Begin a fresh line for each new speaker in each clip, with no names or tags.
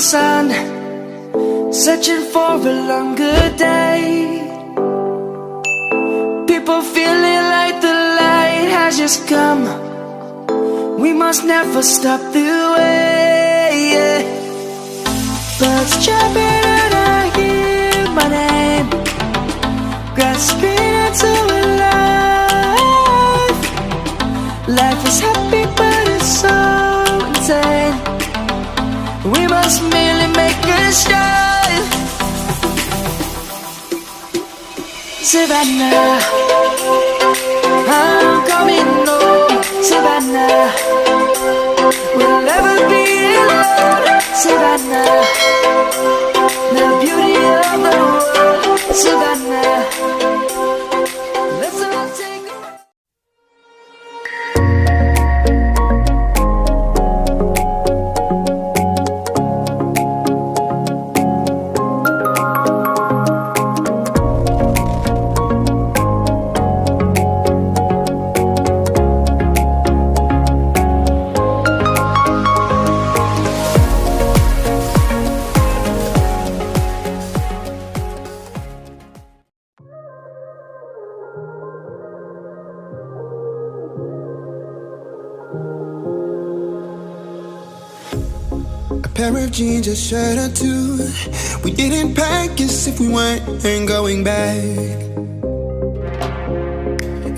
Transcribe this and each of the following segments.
sun, searching for a longer day. People feeling like the light has just come. We must never stop the way, yeah. Birds chirping and I hear my name, grasping into a life. Life is happy but it's so insane. We must merely make a start. Savannah, I'm coming home. Savannah, we'll never be alone. Savannah, the beauty of the world. Savannah, let's all take a
pair of jeans, a shirt or two. We didn't pack as if we weren't going back.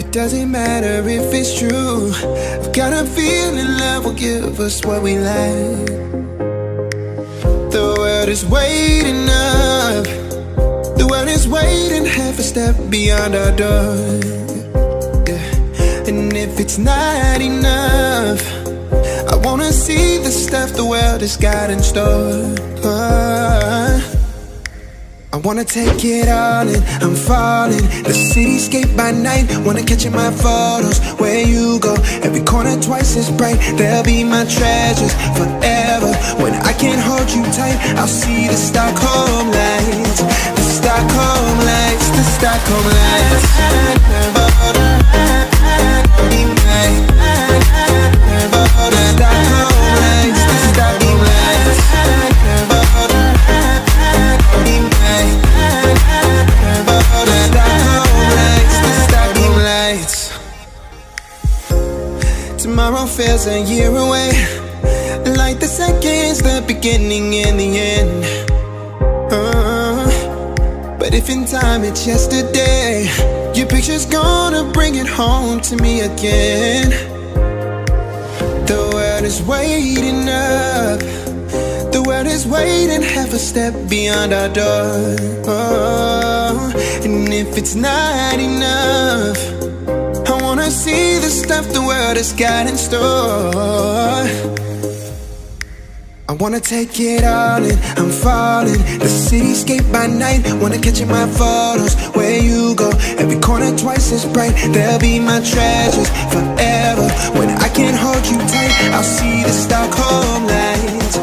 It doesn't matter if it's true. I've got a feeling love will give us what we lack. The world is waiting up. The world is waiting half a step beyond our door, yeah. And if it's not enough, I wanna see the stuff the world has got in store. I wanna take it all in, I'm falling. The cityscape by night, wanna catch in my photos. Where you go, every corner twice as bright. They'll be my treasures forever. When I can't hold you tight, I'll see the Stockholm lights. The Stockholm lights, the Stockholm lights. Tomorrow feels a year away, like the seconds, the beginning and the end. But if in time it's yesterday, your picture's gonna bring it home to me again. The world is waiting up. The world is waiting half a step beyond our door. And if it's not enough, I wanna see the stuff the world has got in store. I wanna take it all in, I'm falling. The cityscape by night, wanna catch in my photos. Where you go, every corner twice as bright. They'll be my treasures forever. When I can't hold you tight, I'll see the Stockholm lights.